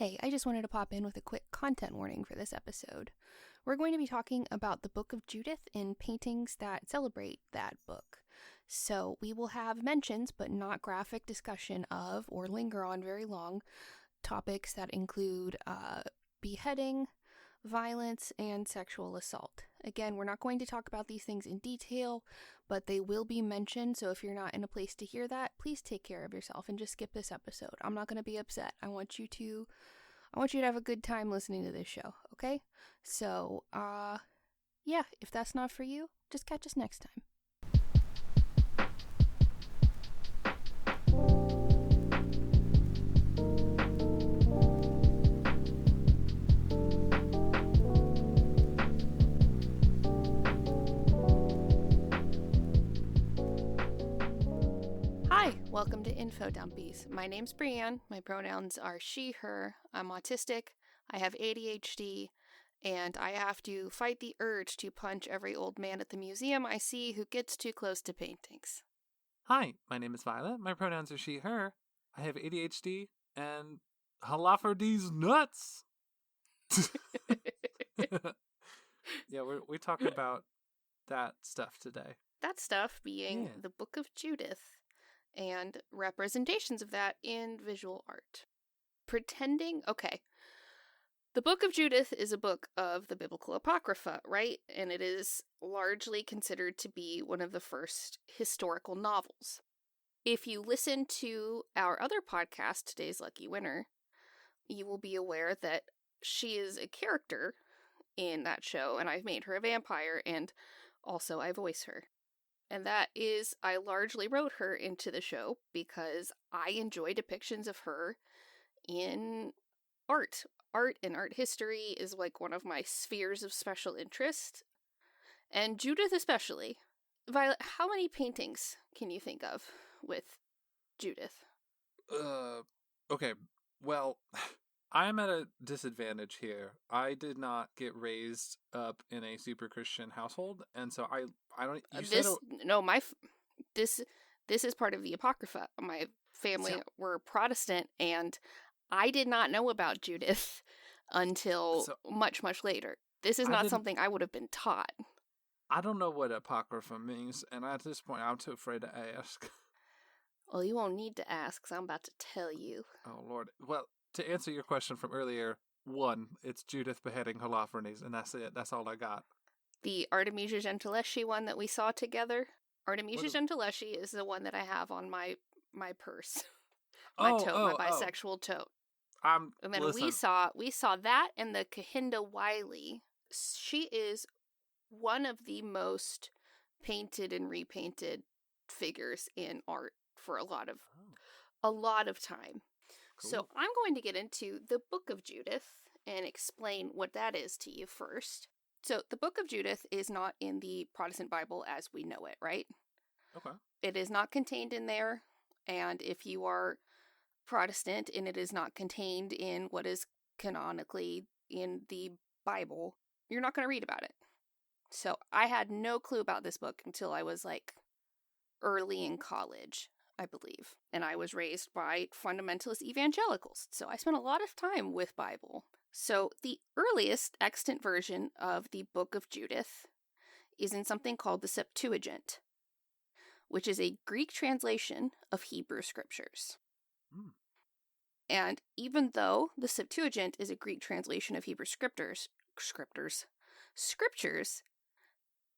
Hey, I just wanted to pop in with a quick content warning for this episode. We're going to be talking about the Book of Judith and paintings that celebrate that book. So we will have mentions, but not graphic discussion of or linger on very long topics that include beheading, violence, and sexual assault. Again, we're not going to talk about these things in detail, but they will be mentioned, so if you're not in a place to hear that, please take care of yourself and just skip this episode. I'm not going to be upset. I want you to have a good time listening to this show, okay? So, yeah, if that's not for you, just catch us next time. Hi, welcome to Infodumpies. My name's Brianne. My pronouns are she, her. I'm autistic. I have AuDHD. And I have to fight the urge to punch every old man at the museum I see who gets too close to paintings. Hi, my name is Violet. My pronouns are she, her. I have ADHD and Halafard's nuts. Yeah, we talk about that stuff today. That stuff being the Book of Judith and representations of that in visual art. The Book of Judith is a book of the biblical apocrypha, right? And it is largely considered to be one of the first historical novels. If you listen to our other podcast, Today's Lucky Winner, you will be aware that she is a character in that show, and I've made her a vampire, and also I voice her. And that is, I largely wrote her into the show because I enjoy depictions of her in art. Art and art history is like one of my spheres of special interest, and Judith especially. Violet, how many paintings can you think of with Judith? Okay, well, I'm at a disadvantage here. I did not get raised up in a super Christian household, and so I don't. This is part of the Apocrypha. My family were Protestant, and I did not know about Judith until much, much later. This is not something I would have been taught. I don't know what Apocrypha means, and at this point, I'm too afraid to ask. Well, you won't need to ask, because I'm about to tell you. Oh, Lord. Well, to answer your question from earlier, one, it's Judith beheading Holofernes, and that's it. That's all I got. The Artemisia Gentileschi one that we saw together, Artemisia Gentileschi is the one that I have on my purse. My bisexual tote. And then we saw that and the Kehinde Wiley. She is one of the most painted and repainted figures in art for a lot of time. Cool. So I'm going to get into the Book of Judith and explain what that is to you first. So the Book of Judith is not in the Protestant Bible as we know it, right? Okay. It is not contained in there, and if you are Protestant and it is not contained in what is canonically in the Bible, you're not going to read about it. So I had no clue about this book until I was like early in college, I believe. And I was raised by fundamentalist evangelicals, so I spent a lot of time with Bible. So the earliest extant version of the Book of Judith is in something called the Septuagint, which is a Greek translation of Hebrew scriptures. And even though the Septuagint is a Greek translation of Hebrew scriptures,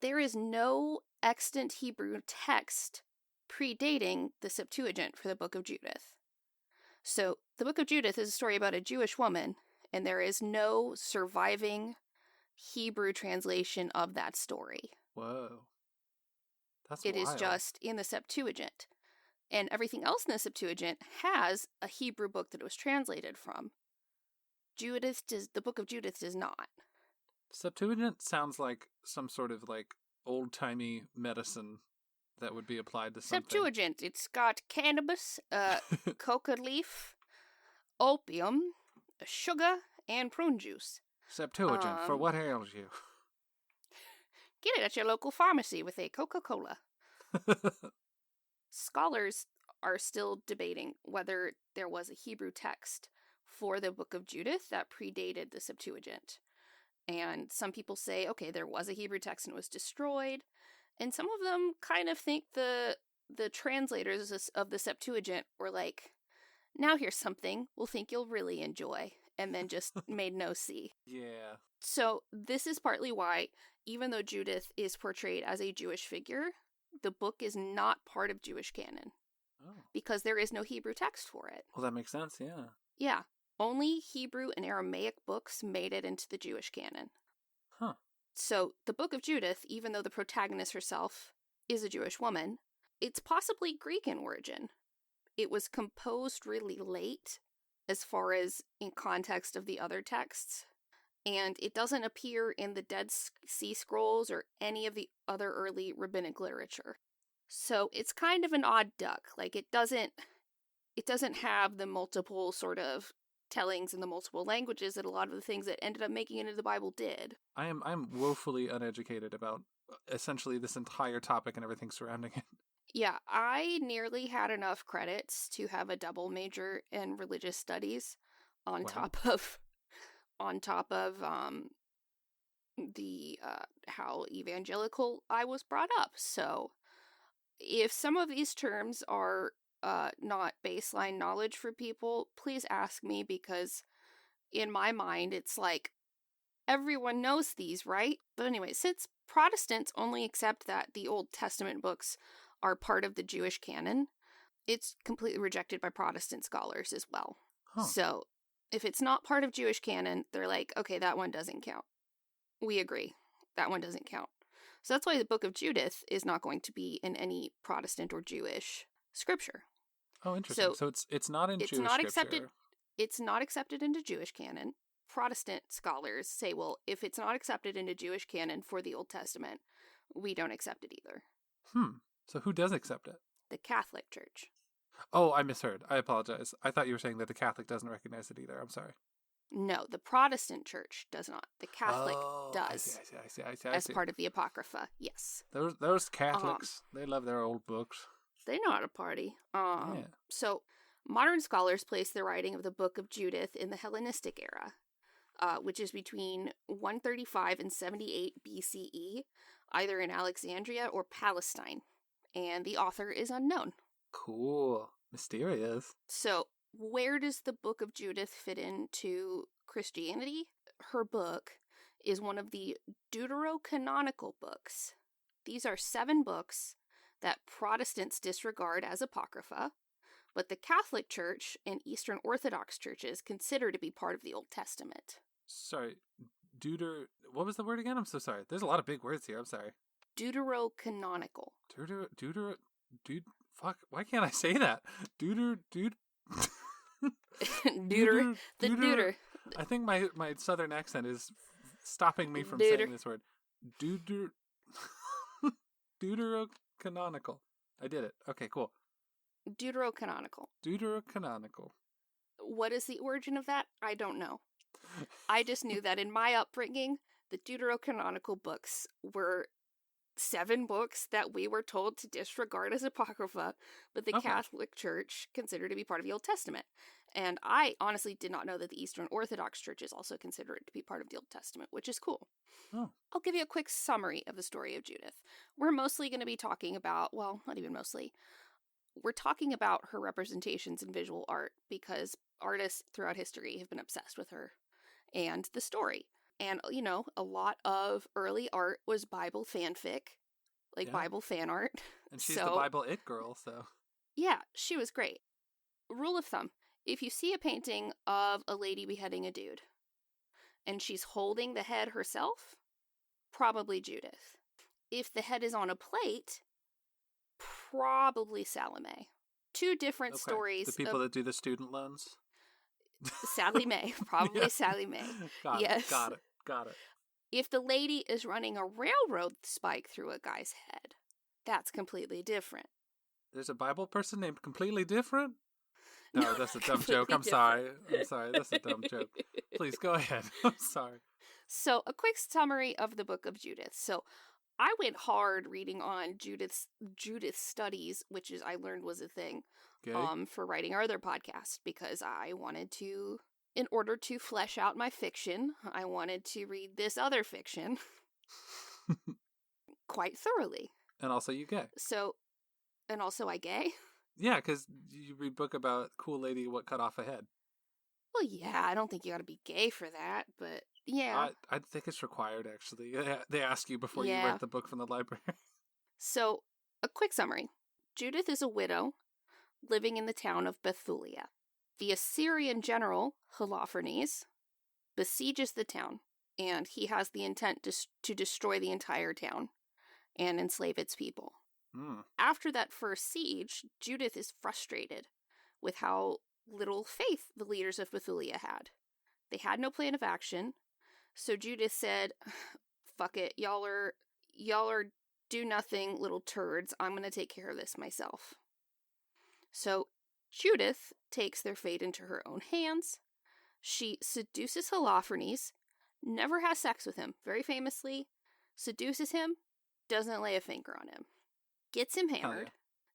there is no extant Hebrew text predating the Septuagint for the Book of Judith. So the Book of Judith is a story about a Jewish woman, and there is no surviving Hebrew translation of that story. Whoa. That's wild. It is just in the Septuagint. And everything else in the Septuagint has a Hebrew book that it was translated from. The Book of Judith does not. Septuagint sounds like some sort of like old-timey medicine that would be applied to something. Septuagint, it's got cannabis, coca leaf, opium, sugar, and prune juice. Septuagint, for what ails you? Get it at your local pharmacy with a Coca-Cola. Scholars are still debating whether there was a Hebrew text for the Book of Judith that predated the Septuagint. And some people say, okay, there was a Hebrew text and it was destroyed. And some of them kind of think the translators of the Septuagint were like, now here's something we'll think you'll really enjoy, and then just made no see. Yeah. So this is partly why, even though Judith is portrayed as a Jewish figure, the book is not part of Jewish canon. Oh. Because there is no Hebrew text for it. Well, that makes sense, yeah. Yeah. Only Hebrew and Aramaic books made it into the Jewish canon. Huh. So the Book of Judith, even though the protagonist herself is a Jewish woman, it's possibly Greek in origin. It was composed really late, as far as in context of the other texts, and it doesn't appear in the Dead Sea Scrolls or any of the other early rabbinic literature. So it's kind of an odd duck. Like, it doesn't have the multiple sort of tellings in the multiple languages that a lot of the things that ended up making it into the Bible did. I'm woefully uneducated about essentially this entire topic and everything surrounding it. Yeah, I nearly had enough credits to have a double major in religious studies on Wow. top of the how evangelical I was brought up. So if some of these terms are not baseline knowledge for people, please ask me, because in my mind it's like everyone knows these, right? But anyway, since Protestants only accept that the Old Testament books are part of the Jewish canon, it's completely rejected by Protestant scholars as well. Huh. So if it's not part of Jewish canon, they're like, okay, that one doesn't count. We agree. That one doesn't count. So that's why the Book of Judith is not going to be in any Protestant or Jewish scripture. Oh, interesting. So it's not in Jewish scripture. It's not accepted into Jewish canon. Protestant scholars say, well, if it's not accepted into Jewish canon for the Old Testament, we don't accept it either. So who does accept it? The Catholic Church. Oh, I misheard. I apologize. I thought you were saying that the Catholic doesn't recognize it either. I'm sorry. No, the Protestant Church does not. The Catholic does. I see. As part of the Apocrypha, yes. Those Catholics, they love their old books. They know how to party. Yeah. So modern scholars place the writing of the Book of Judith in the Hellenistic era, which is between 135 and 78 BCE, either in Alexandria or Palestine, and the author is unknown. Cool. Mysterious. So where does the Book of Judith fit into Christianity? Her book is one of the deuterocanonical books. These are 7 books that Protestants disregard as Apocrypha, but the Catholic Church and Eastern Orthodox churches consider to be part of the Old Testament. Sorry, what was the word again? I'm so sorry. There's a lot of big words here. I'm sorry. Deuterocanonical. Fuck, why can't I say that? Deuter. I think my southern accent is stopping me from saying this word. Deuterocanonical. I did it. Okay, cool. Deuterocanonical. What is the origin of that? I don't know. I just knew that in my upbringing, the deuterocanonical books were 7 books that we were told to disregard as Apocrypha, but the Catholic Church considered to be part of the Old Testament. And I honestly did not know that the Eastern Orthodox churches also consider it to be part of the Old Testament, which is cool. Oh. I'll give you a quick summary of the story of Judith. We're mostly going to be talking about, well, not even mostly, we're talking about her representations in visual art because artists throughout history have been obsessed with her and the story. And, you know, a lot of early art was Bible fanfic, Bible fan art. And she's the Bible it girl, so. Yeah, she was great. Rule of thumb, if you see a painting of a lady beheading a dude, and she's holding the head herself, probably Judith. If the head is on a plate, probably Salome. 2 different stories. The people that do the student loans? Sally Mae. Probably yeah. Sally Mae. Got it. If the lady is running a railroad spike through a guy's head, that's completely different. There's a Bible person named Completely Different? No, that's a dumb joke. I'm sorry. That's a dumb joke. Please go ahead. I'm sorry. So, a quick summary of the Book of Judith. So, I went hard reading on Judith studies, which is I learned was a thing, for writing our other podcast because I wanted to in order to flesh out my fiction, I wanted to read this other fiction quite thoroughly. And also you gay. So, and also I gay? Yeah, because you read book about cool lady what cut off a head. Well, yeah, I don't think you gotta be gay for that, but yeah. I think it's required, actually. They ask you before you Yeah. rent the book from the library. So, a quick summary. Judith is a widow living in the town of Bethulia. The Assyrian general, Holofernes, besieges the town, and he has the intent to destroy the entire town and enslave its people. After that first siege, Judith is frustrated with how little faith the leaders of Bethulia had. They had no plan of action, so Judith said, fuck it, y'all are do-nothing little turds. I'm going to take care of this myself. So Judith takes their fate into her own hands. She seduces Holofernes, never has sex with him, very famously, seduces him, doesn't lay a finger on him, gets him hammered,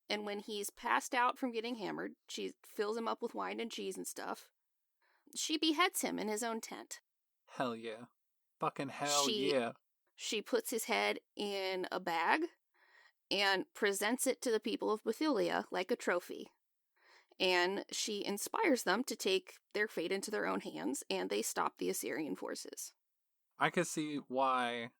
and when he's passed out from getting hammered, she fills him up with wine and cheese and stuff. She beheads him in his own tent. Hell yeah. Fucking hell yeah. She puts his head in a bag and presents it to the people of Bethulia like a trophy. And she inspires them to take their fate into their own hands, and they stop the Assyrian forces. I could see why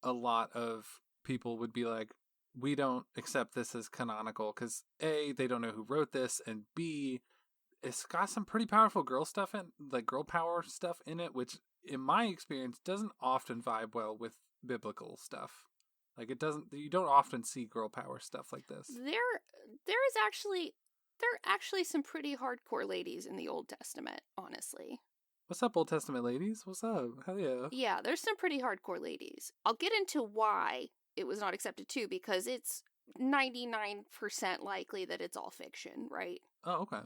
a lot of people would be like, we don't accept this as canonical, because A, they don't know who wrote this, and B, it's got some pretty powerful girl stuff in, like girl power stuff in it, which in my experience doesn't often vibe well with biblical stuff. Like you don't often see girl power stuff like this. There are actually some pretty hardcore ladies in the Old Testament, honestly. What's up, Old Testament ladies? What's up? Hell yeah. Yeah, there's some pretty hardcore ladies. I'll get into why it was not accepted too, because it's 99% likely that it's all fiction, right? Oh, okay.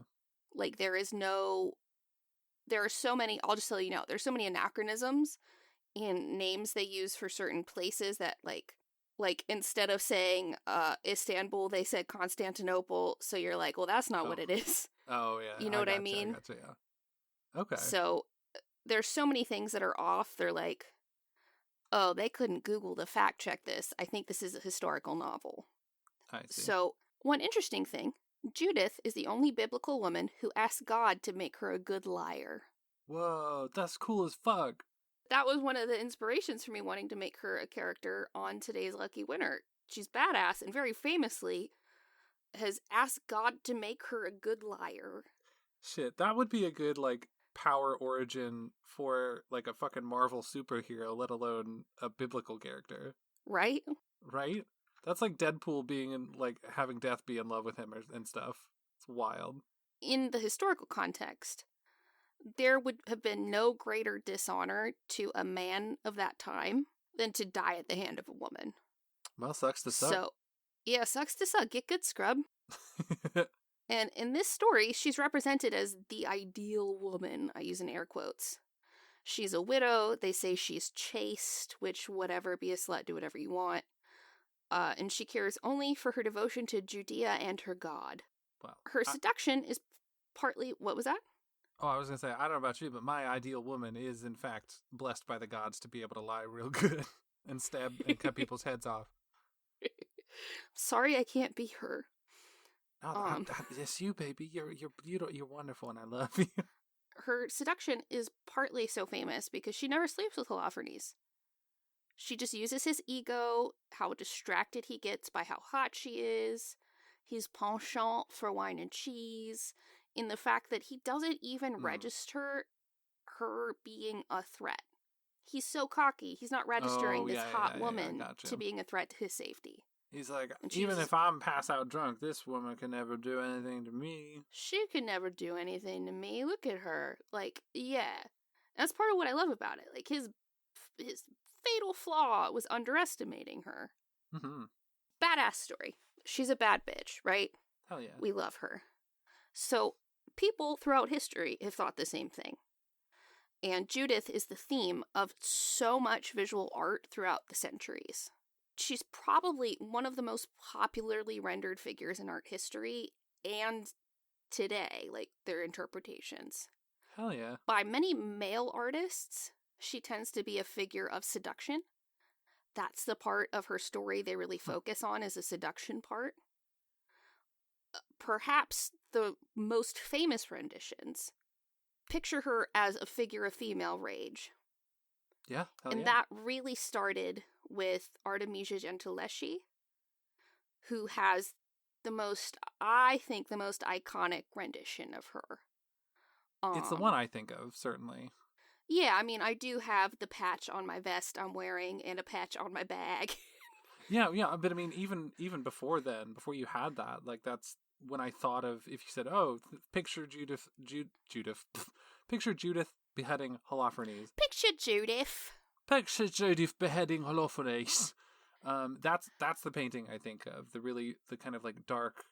Like, there are so many, I'll just tell you now, there's so many anachronisms in names they use for certain places that, like instead of saying Istanbul, they said Constantinople, so you're like, well, that's not what it is. Oh, yeah. You know what I mean? I gotcha, yeah. Okay. So, there's so many things that are off, they're like, oh, they couldn't Google to fact check this. I think this is a historical novel. I see. So, one interesting thing, Judith is the only biblical woman who asked God to make her a good liar. Whoa, that's cool as fuck. That was one of the inspirations for me wanting to make her a character on today's Lucky Winner. She's badass and very famously has asked God to make her a good liar. Shit, that would be a good, like, power origin for, like, a fucking Marvel superhero, let alone a biblical character. Right? Right? That's like Deadpool being in, like, having Death be in love with him and stuff. It's wild. In the historical context, there would have been no greater dishonor to a man of that time than to die at the hand of a woman. Well, sucks to suck. So, yeah, sucks to suck. Get good, scrub. And in this story, she's represented as the ideal woman. I use in air quotes. She's a widow. They say she's chaste, which, whatever, be a slut, do whatever you want. And she cares only for her devotion to Judea and her God. Wow. Her seduction is partly... What was that? Oh, I was going to say, I don't know about you, but my ideal woman is, in fact, blessed by the gods to be able to lie real good and stab and cut people's heads off. Sorry I can't be her. Oh, it's you, baby. You're wonderful, and I love you. Her seduction is partly so famous because she never sleeps with Holofernes. She just uses his ego, how distracted he gets by how hot she is, his penchant for wine and cheese, in the fact that he doesn't even register her being a threat. He's so cocky, he's not registering this hot woman to being a threat to his safety. He's like, even if I'm pass out drunk, this woman can never do anything to me. She can never do anything to me. Look at her. Like, yeah. That's part of what I love about it. Like, his fatal flaw was underestimating her. Mm-hmm. Badass story. She's a bad bitch, right? Hell yeah. We love her. So, people throughout history have thought the same thing. And Judith is the theme of so much visual art throughout the centuries. She's probably one of the most popularly rendered figures in art history and today, like their interpretations. Hell yeah. By many male artists, she tends to be a figure of seduction. That's the part of her story they really focus on, is the seduction part. Perhaps the most famous renditions picture her as a figure of female rage. Yeah, hell and yeah. that really started with Artemisia Gentileschi, who has the most iconic rendition of her. It's the one I think of, certainly. Yeah, I mean, I do have the patch on my vest I'm wearing and a patch on my bag. Yeah, but I mean, even before then, before you had that, like, that's when I thought of, if you said, "Oh, picture Judith, picture Judith beheading Holofernes." Picture Judith. Picture Judith beheading Holofernes. That's the painting I think of. The kind of like dark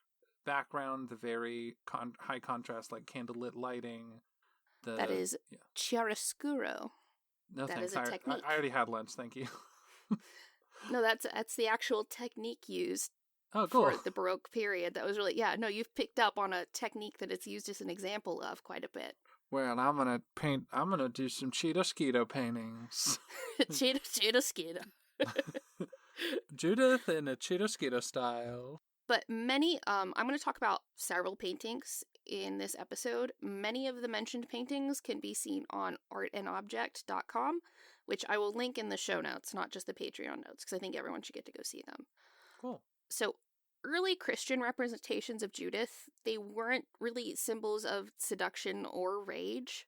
background, the very high contrast, like candlelit lighting. That is chiaroscuro. No, that thanks. is a technique. I already had lunch. Thank you. No, that's the actual technique used cool. for the Baroque period. That was really, you've picked up on a technique that it's used as an example of quite a bit. Well, I'm gonna do some chiaroscuro paintings. Chiaroscuro. Judith in a chiaroscuro style. But many, I'm going to talk about several paintings in this episode. Many of the mentioned paintings can be seen on artandobject.com, which I will link in the show notes, not just the Patreon notes, because I think everyone should get to go see them. Cool. So, early Christian representations of Judith, they weren't really symbols of seduction or rage.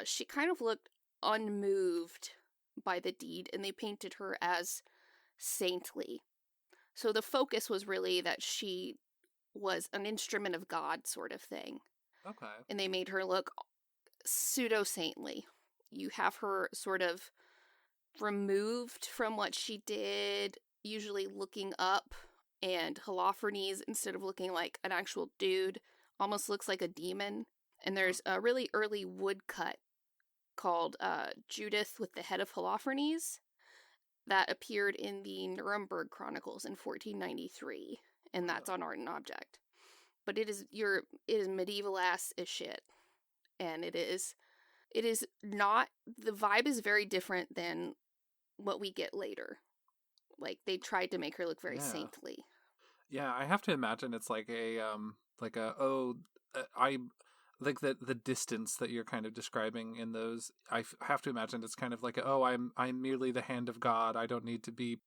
She kind of looked unmoved by the deed, and they painted her as saintly. So the focus was really that she was an instrument of God sort of thing. Okay. And they made her look pseudo-saintly. You have her sort of removed from what she did, usually looking up, and Holofernes, instead of looking like an actual dude, almost looks like a demon. And there's a really early woodcut called Judith with the Head of Holofernes that appeared in the Nuremberg Chronicles in 1493, and that's on Art and Object. But it is medieval ass as shit, and it is not, the vibe is very different than what we get later. Like, they tried to make her look very saintly. Yeah, I have to imagine it's like like the distance that you're kind of describing in those. I have to imagine it's kind of like I'm merely the hand of God. I don't need to be.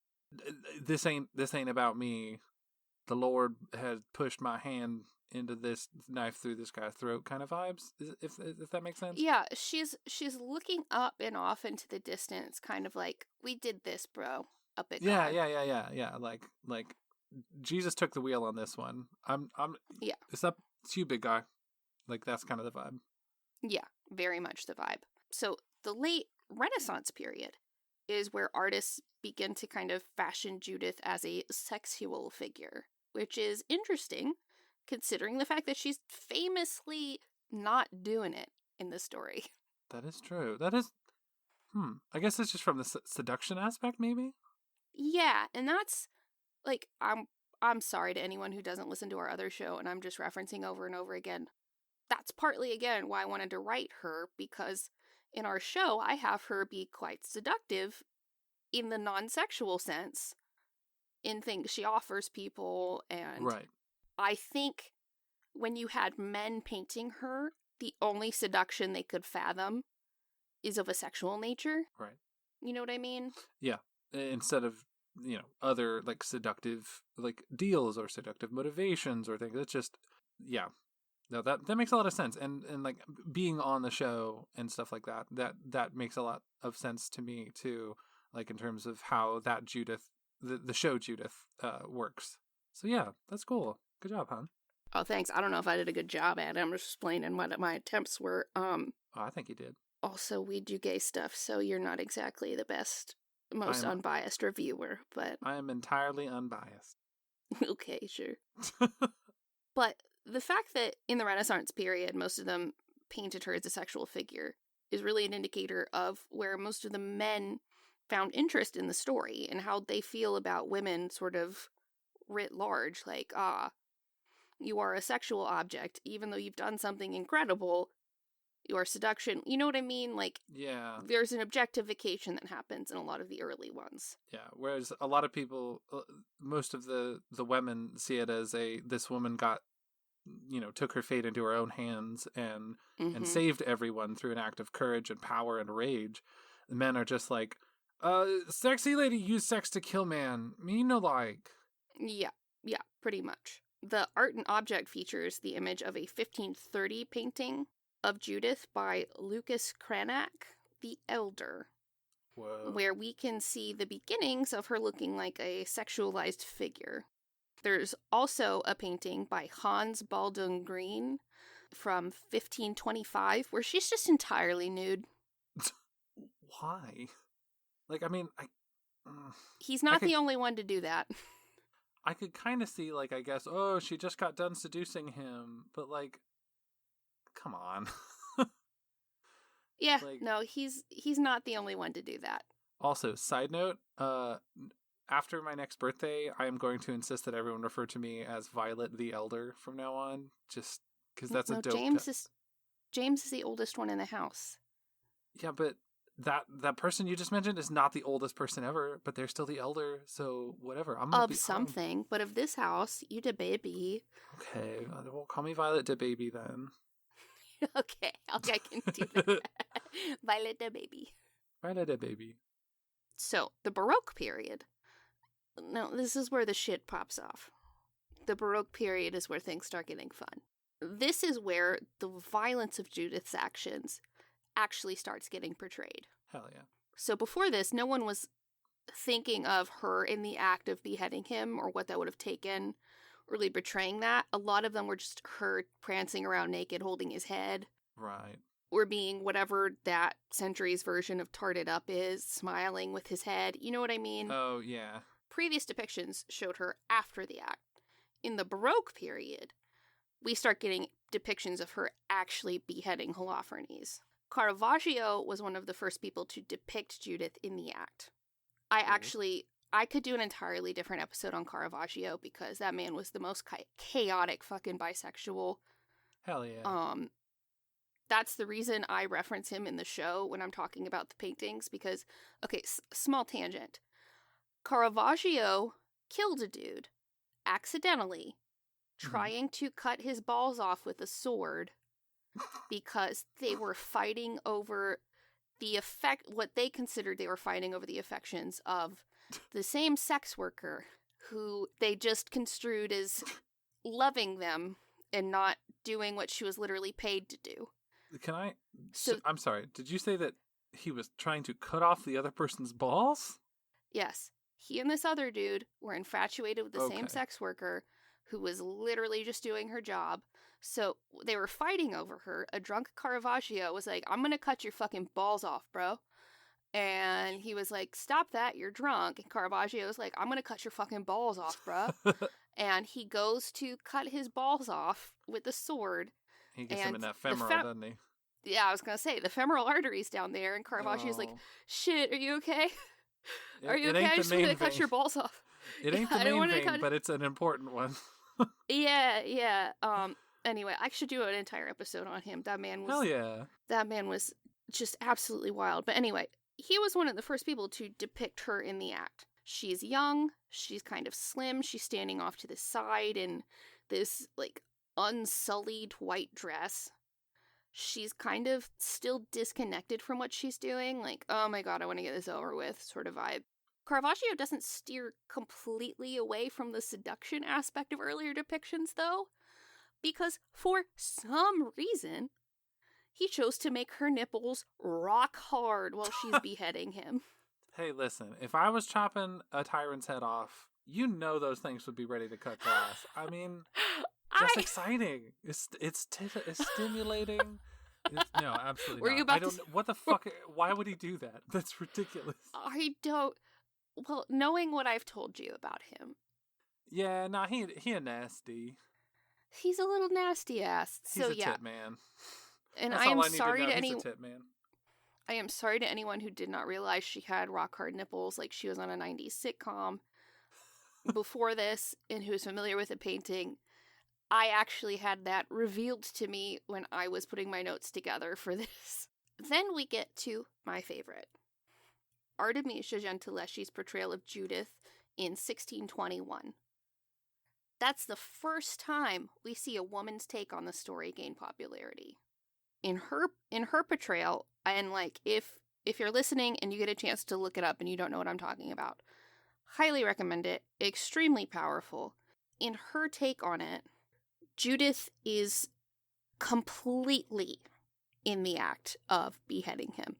This ain't about me. The Lord has pushed my hand into this knife through this guy's throat kind of vibes. If that makes sense. Yeah, she's looking up and off into the distance, kind of like, we did this, bro. Up at God. Yeah. Like Jesus took the wheel on this one. Yeah. It's you, big guy. Like, that's kind of the vibe. Yeah, very much the vibe. So the late Renaissance period is where artists begin to kind of fashion Judith as a sexual figure, which is interesting considering the fact that she's famously not doing it in the story. That is true. That is, I guess it's just from the seduction aspect, maybe? Yeah, and that's, like, I'm sorry to anyone who doesn't listen to our other show, and I'm just referencing over and over again. That's partly, again, why I wanted to write her, because in our show, I have her be quite seductive in the non-sexual sense, in things she offers people, and right. I think when you had men painting her, the only seduction they could fathom is of a sexual nature. Right. You know what I mean? Yeah. Instead of, other, like, seductive, like, deals or seductive motivations or things. It's just, yeah. No, that makes a lot of sense. And like, being on the show and stuff like that makes a lot of sense to me, too. Like, in terms of how that Judith, the show Judith, works. So, yeah, that's cool. Good job, hon. Oh, thanks. I don't know if I did a good job at it. I'm just explaining what my attempts were. Oh, I think you did. Also, we do gay stuff, so you're not exactly the best, most unbiased reviewer, but... I am entirely unbiased. Okay, sure. But the fact that in the Renaissance period, most of them painted her as a sexual figure is really an indicator of where most of the men found interest in the story and how they feel about women sort of writ large. Like, you are a sexual object. Even though you've done something incredible, your seduction. You know what I mean? Like, Yeah. there's an objectification that happens in a lot of the early ones. Yeah, whereas a lot of people, most of the women see it as this woman got, took her fate into her own hands and saved everyone through an act of courage and power and rage. The men are just like, sexy lady use sex to kill man. Me no like. Yeah, pretty much. The art and object features the image of a 1530 painting of Judith by Lucas Cranach the Elder. Whoa. Where we can see the beginnings of her looking like a sexualized figure. There's also a painting by Hans Baldung Green from 1525 where she's just entirely nude. Why? Like, I mean, he's not the only one to do that. I could kind of see, like, I guess, oh, she just got done seducing him, but, like, come on. Yeah, like, no, he's not the only one to do that. Also, side note, after my next birthday, I am going to insist that everyone refer to me as Violet the Elder from now on, just because that's a dope... James is the oldest one in the house. Yeah, but that person you just mentioned is not the oldest person ever, but they're still the elder, so whatever. Something, but of this house, you da baby. Okay, well, call me Violet da baby then. Okay, I can do that. Violet da baby. Violet da baby. So, the Baroque period. Now, this is where the shit pops off. The Baroque period is where things start getting fun. This is where the violence of Judith's actions actually starts getting portrayed. Hell yeah. So before this, no one was thinking of her in the act of beheading him or what that would have taken, really betraying that. A lot of them were just her prancing around naked, holding his head. Right. Or being whatever that century's version of tarted up is, smiling with his head. You know what I mean? Oh, yeah. Previous depictions showed her after the act. In the Baroque period, we start getting depictions of her actually beheading Holofernes. Caravaggio was one of the first people to depict Judith in the act. I could do an entirely different episode on Caravaggio because that man was the most chaotic fucking bisexual. Hell yeah. That's the reason I reference him in the show when I'm talking about the paintings because, okay, small tangent. Caravaggio killed a dude accidentally trying to cut his balls off with a sword because they were fighting over what they considered they were fighting over the affections of the same sex worker who they just construed as loving them and not doing what she was literally paid to do. I'm sorry, did you say that he was trying to cut off the other person's balls? Yes. He and this other dude were infatuated with the same sex worker who was literally just doing her job. So they were fighting over her. A drunk Caravaggio was like, I'm going to cut your fucking balls off, bro. And he was like, stop that, you're drunk. And Caravaggio was like, I'm going to cut your fucking balls off, bro. And he goes to cut his balls off with the sword. He gets him in that femoral, doesn't he? Yeah, I was going to say, the femoral artery's down there. And Caravaggio's like, shit, are you okay? Are you okay? I just want to cut your balls off. It ain't the main vein, but it's an important one. Yeah. Anyway, I should do an entire episode on him. That man was... Hell yeah. That man was just absolutely wild. But anyway, he was one of the first people to depict her in the act. She's young. She's kind of slim. She's standing off to the side in this, like, unsullied white dress. She's kind of still disconnected from what she's doing. Like, oh my god, I want to get this over with sort of vibe. Caravaggio doesn't steer completely away from the seduction aspect of earlier depictions, though, because for some reason, he chose to make her nipples rock hard while she's beheading him. Hey, listen, if I was chopping a tyrant's head off, you know those things would be ready to cut glass. I mean, that's exciting. It's stimulating. No, absolutely Were not. You about I don't. What the fuck? Why would he do that? That's ridiculous. I don't. Well, knowing what I've told you about him. Yeah, nah, he a nasty. He's a little nasty ass. He's a tit man. And I am sorry to anyone. I am sorry to anyone who did not realize she had rock hard nipples like she was on a 90s sitcom before this and who is familiar with the painting. I actually had that revealed to me when I was putting my notes together for this. Then we get to my favorite. Artemisia Gentileschi's portrayal of Judith in 1621. That's the first time we see a woman's take on the story gain popularity. In her portrayal, and like if you're listening and you get a chance to look it up and you don't know what I'm talking about, highly recommend it. Extremely powerful. In her take on it, Judith is completely in the act of beheading him.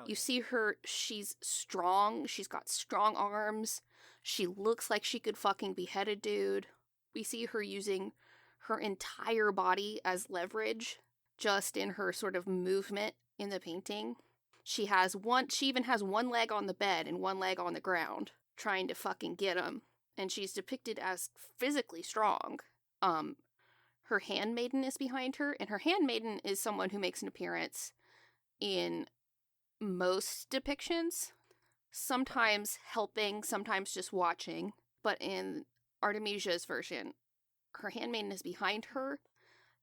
You see her, she's strong, she's got strong arms, she looks like she could fucking behead a dude. We see her using her entire body as leverage, just in her sort of movement in the painting. She even has one leg on the bed and one leg on the ground, trying to fucking get him. And she's depicted as physically strong. Her handmaiden is behind her, and her handmaiden is someone who makes an appearance in most depictions, sometimes helping, sometimes just watching. But in Artemisia's version, her handmaiden is behind her,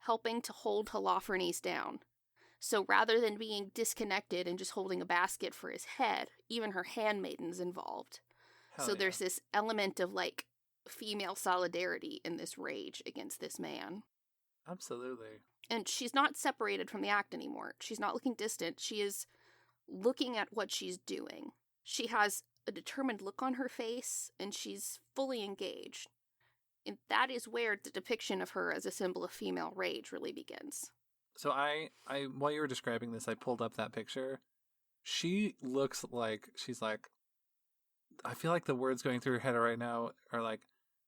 helping to hold Holofernes down. So rather than being disconnected and just holding a basket for his head, even her handmaiden's involved. So there's this element of, like, female solidarity in this rage against this man. Absolutely. And she's not separated from the act anymore. She's not looking distant. She is looking at what she's doing. She has a determined look on her face, and she's fully engaged. And that is where the depiction of her as a symbol of female rage really begins. So I while you were describing this, I pulled up that picture. She looks like she's like, I feel like the words going through her head right now are like,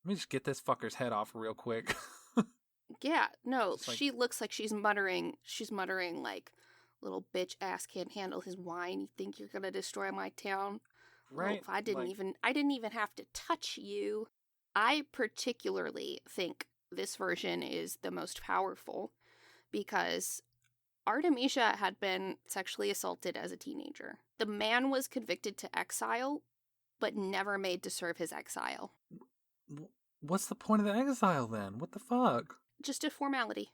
let me just get this fucker's head off real quick. Yeah, no, she looks like she's muttering like, little bitch ass can't handle his wine. You think you're gonna destroy my town? Right. Oh, I didn't even have to touch you. I particularly think this version is the most powerful because Artemisia had been sexually assaulted as a teenager. The man was convicted to exile, but never made to serve his exile. What's the point of the exile then? What the fuck? Just a formality.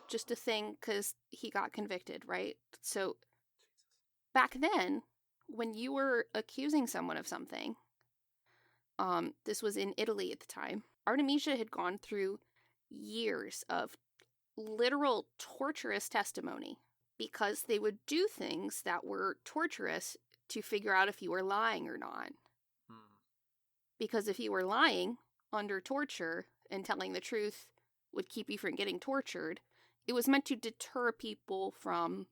Just a thing because he got convicted, right? So back then, when you were accusing someone of something, this was in Italy at the time, Artemisia had gone through years of literal torturous testimony because they would do things that were torturous to figure out if you were lying or not. Because if you were lying under torture and telling the truth would keep you from getting tortured, it was meant to deter people from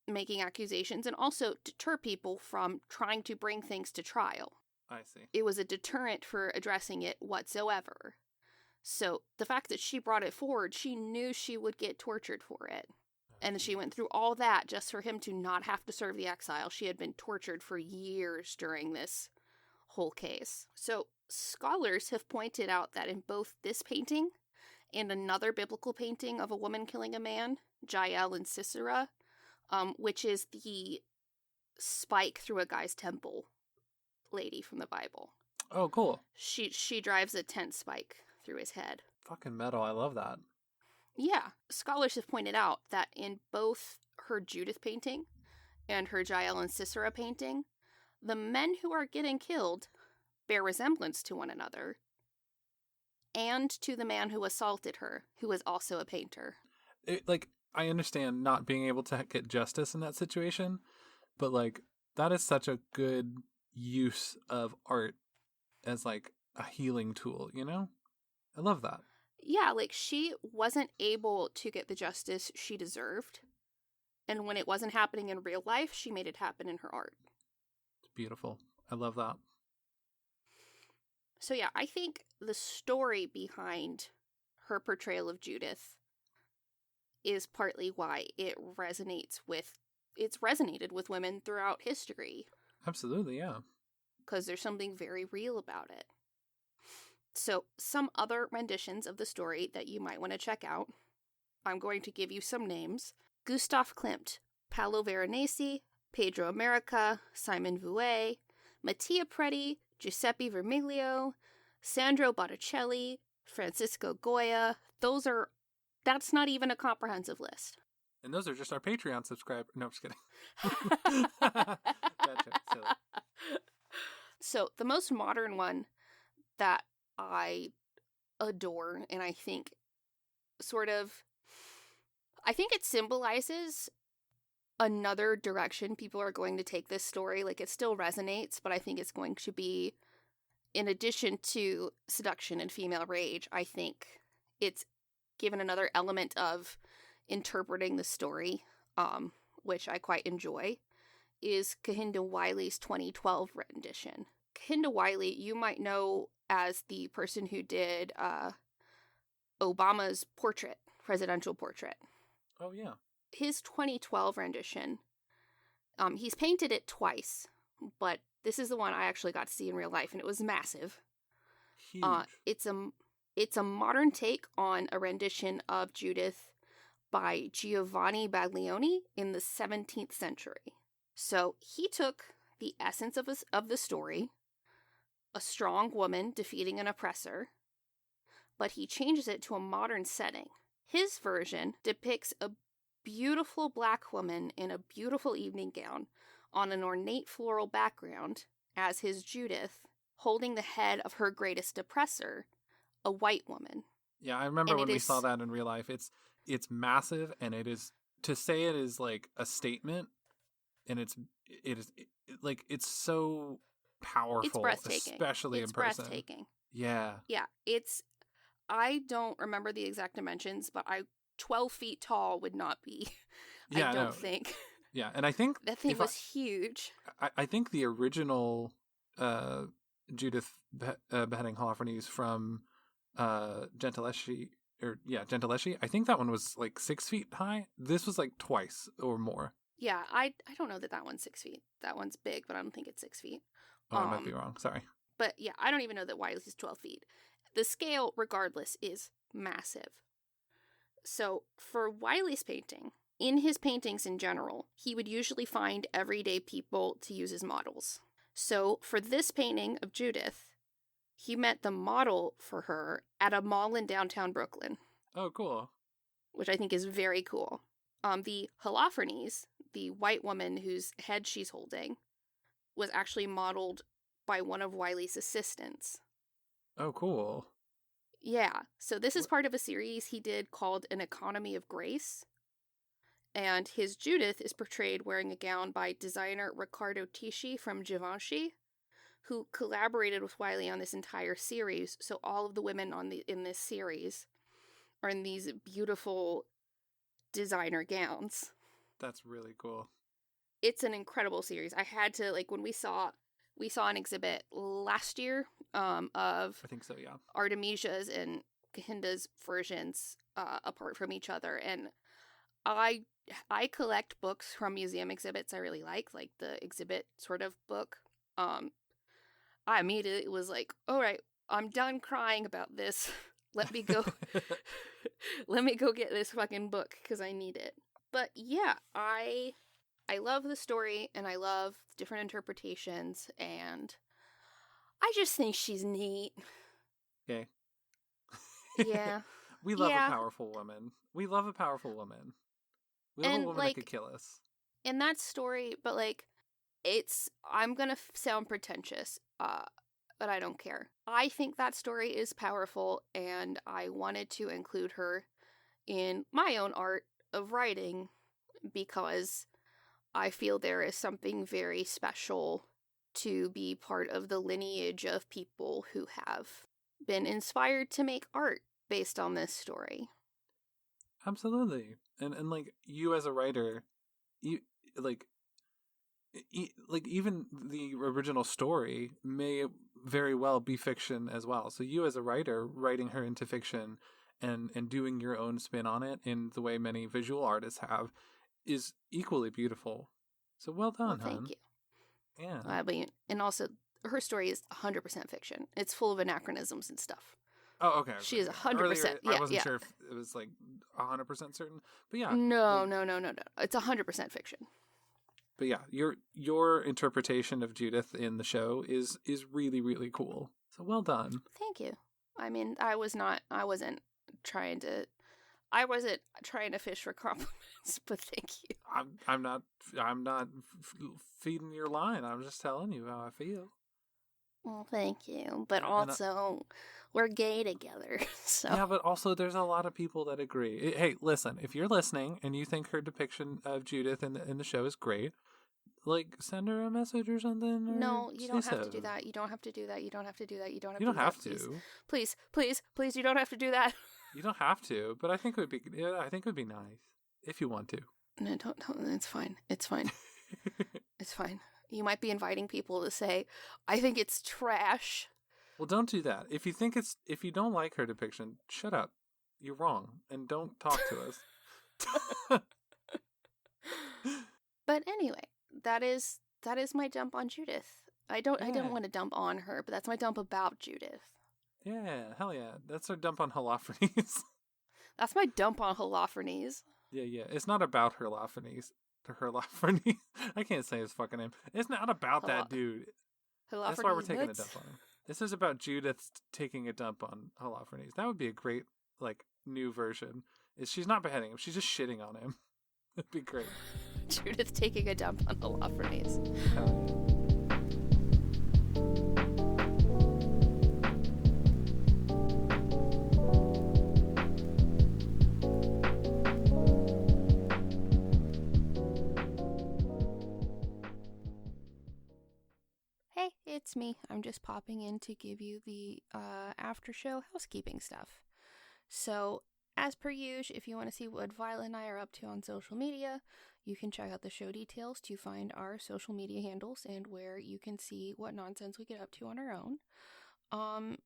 making accusations and also deter people from trying to bring things to trial. I see. It was a deterrent for addressing it whatsoever. So the fact that she brought it forward, she knew she would get tortured for it. And she went through all that just for him to not have to serve the exile. She had been tortured for years during this whole case. So scholars have pointed out that in both this painting and another biblical painting of a woman killing a man, Jael and Sisera, which is the spike through a guy's temple lady from the Bible. Oh, cool. She drives a tent spike through his head. Fucking metal. I love that. Yeah. Scholars have pointed out that in both her Judith painting and her Jael and Sisera painting, the men who are getting killed bear resemblance to one another and to the man who assaulted her, who was also a painter. I understand not being able to get justice in that situation, but, like, that is such a good use of art as, like, a healing tool, you know? I love that. Yeah, like, she wasn't able to get the justice she deserved, and when it wasn't happening in real life, she made it happen in her art. It's beautiful. I love that. So yeah, I think the story behind her portrayal of Judith is partly why it's resonated with women throughout history. Absolutely, yeah. Because there's something very real about it. So, some other renditions of the story that you might want to check out. I'm going to give you some names. Gustav Klimt, Paolo Veronese, Pedro America, Simon Vouet, Mattia Preti, Giuseppe Vermiglio, Sandro Botticelli, Francisco Goya. That's not even a comprehensive list. And those are just our Patreon subscribers. No, I'm just kidding. Gotcha. Silly. So the most modern one that I adore, and I think it symbolizes another direction people are going to take this story. Like, it still resonates, but I think it's going to be, in addition to seduction and female rage, I think it's given another element of interpreting the story, which I quite enjoy, is Kehinde Wiley's 2012 rendition. Kehinde Wiley, you might know as the person who did Obama's presidential portrait. Oh, yeah. His 2012 rendition, he's painted it twice, but this is the one I actually got to see in real life, and it was massive. Huge. It's a modern take on a rendition of Judith by Giovanni Baglioni in the 17th century. So he took the essence of the story, a strong woman defeating an oppressor, but he changes it to a modern setting. His version depicts a beautiful black woman in a beautiful evening gown on an ornate floral background as his Judith, holding the head of her greatest oppressor, a white woman. Yeah, I remember when we saw that in real life. It's massive, and it is, to say it is like a statement, and it's so powerful. It's breathtaking. Especially in person. It's breathtaking. Yeah. Yeah, I don't remember the exact dimensions, but 12 feet tall would not be. Yeah, I don't think. Yeah, and I think that thing was huge. I think the original Judith beheading Holofernes from Gentileschi, I think that one was like 6 feet high. This was like twice or more. Yeah, I don't know that one's 6 feet. That one's big, but I don't think it's 6 feet. Oh, I might be wrong. Sorry. But yeah, I don't even know that Wiley's is 12 feet. The scale, regardless, is massive. So for Wiley's painting, in his paintings in general, he would usually find everyday people to use as models. So for this painting of Judith, he met the model for her at a mall in downtown Brooklyn. Oh, cool. Which I think is very cool. The Holofernes, the white woman whose head she's holding, was actually modeled by one of Wiley's assistants. Oh, cool. Yeah, so this is part of a series he did called An Economy of Grace. And his Judith is portrayed wearing a gown by designer Riccardo Tisci from Givenchy, who collaborated with Wiley on this entire series. So all of the women in this series are in these beautiful designer gowns. That's really cool. It's an incredible series. I had to, like, when we saw an exhibit last year of, I think so, yeah, Artemisia's and Kehinde's versions apart from each other, and I collect books from museum exhibits I really like the exhibit sort of book. I immediately was like, all right, I'm done crying about this. Let me go get this fucking book because I need it. But yeah, I love the story and I love different interpretations, and I just think she's neat. Okay. Yeah. We love a powerful woman. We love a powerful woman. We love a woman that could kill us. In that story, but I'm gonna sound pretentious, but I don't care. I think that story is powerful, and I wanted to include her in my own art of writing because I feel there is something very special to be part of the lineage of people who have been inspired to make art based on this story. Absolutely. And like, you as a writer, you even the original story may very well be fiction as well. So you as a writer writing her into fiction and doing your own spin on it in the way many visual artists have is equally beautiful. So well done, well, thank you. Yeah. And also, her story is 100% fiction. It's full of anachronisms and stuff. Oh, okay. She is 100%. I wasn't sure if it was 100% certain, but yeah. No. It's 100% fiction. But yeah, your interpretation of Judith in the show is really, really cool. So well done. Thank you. I mean, I wasn't trying to fish for compliments, but thank you. I'm not feeding your line. I'm just telling you how I feel. Well, thank you. But And also, we're gay together, so. Yeah, but also there's a lot of people that agree. Hey, listen, if you're listening and you think her depiction of Judith in the show is great, like, send her a message or something. Or No, you don't have so. to do that. You don't have to do that. You don't have to do that. You don't have You to don't do have that. to. Please, please, please, you don't have to do that. You don't have to, but I think it would be. Yeah, I think it would be nice if you want to. No, don't. It's fine. It's fine. It's fine. You might be inviting people to say, "I think it's trash." Well, don't do that. If you don't like her depiction, shut up. You're wrong, and don't talk to us. But anyway, that is my dump on Judith. I don't want to dump on her, but that's my dump about Judith. Yeah, hell yeah. That's our dump on Holofernes. That's my dump on Holofernes. Yeah. It's not about Holofernes. Holofernes. I can't say his fucking name. It's not about that dude. That's why we're taking a dump on him. This is about Judith taking a dump on Holofernes. That would be a great, like, new version. She's not beheading him. She's just shitting on him. It'd be great. Judith taking a dump on Holofernes. Hey, it's me. I'm just popping in to give you the after show housekeeping stuff. So, as per usual, if you want to see what Violet and I are up to on social media, you can check out the show details to find our social media handles and where you can see what nonsense we get up to on our own.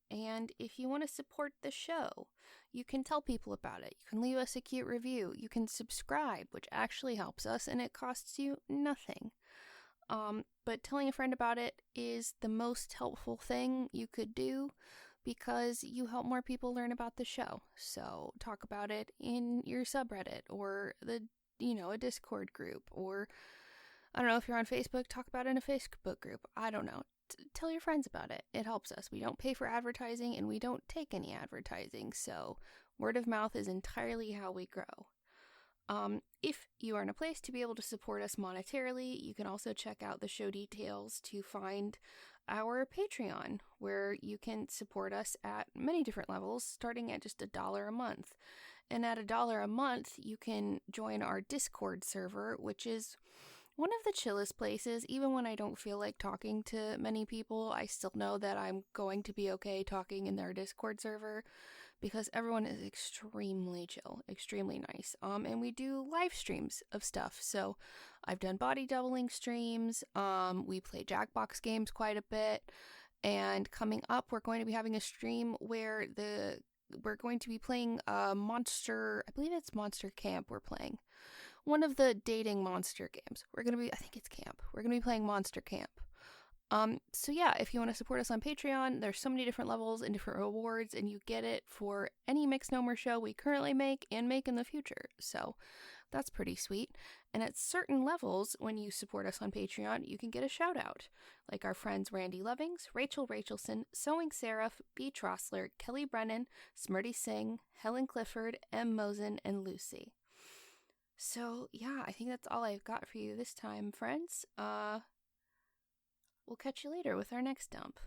And if you want to support the show, you can tell people about it. You can leave us a cute review. You can subscribe, which actually helps us, and it costs you nothing. But telling a friend about it is the most helpful thing you could do because you help more people learn about the show. So talk about it in your subreddit or a Discord group, or I don't know, if you're on Facebook, talk about it in a Facebook group. I don't know. Tell your friends about it. It helps us. We don't pay for advertising and we don't take any advertising. So word of mouth is entirely how we grow. If you are in a place to be able to support us monetarily, you can also check out the show details to find our Patreon, where you can support us at many different levels, starting at just $1 a month. And at $1 a month, you can join our Discord server, which is one of the chillest places. Even when I don't feel like talking to many people, I still know that I'm going to be okay talking in their Discord server, because everyone is extremely chill, extremely nice. And we do live streams of stuff. So I've done body doubling streams. We play Jackbox games quite a bit. And coming up, we're going to be having a stream where we're going to be playing Monster, I believe it's Monster Camp we're playing. One of the dating monster games. I think it's Camp. We're going to be playing Monster Camp. So yeah, if you want to support us on Patreon, there's so many different levels and different rewards, and you get it for any Mixed Nomer show we currently make and make in the future. So that's pretty sweet. And at certain levels, when you support us on Patreon, you can get a shout out, like our friends Randy Lovings, Rachel Rachelson, Sewing Seraph, B. Trossler, Kelly Brennan, Smurdy Singh, Helen Clifford, M. Mosen, and Lucy. So yeah, I think that's all I've got for you this time, friends. We'll catch you later with our next dump.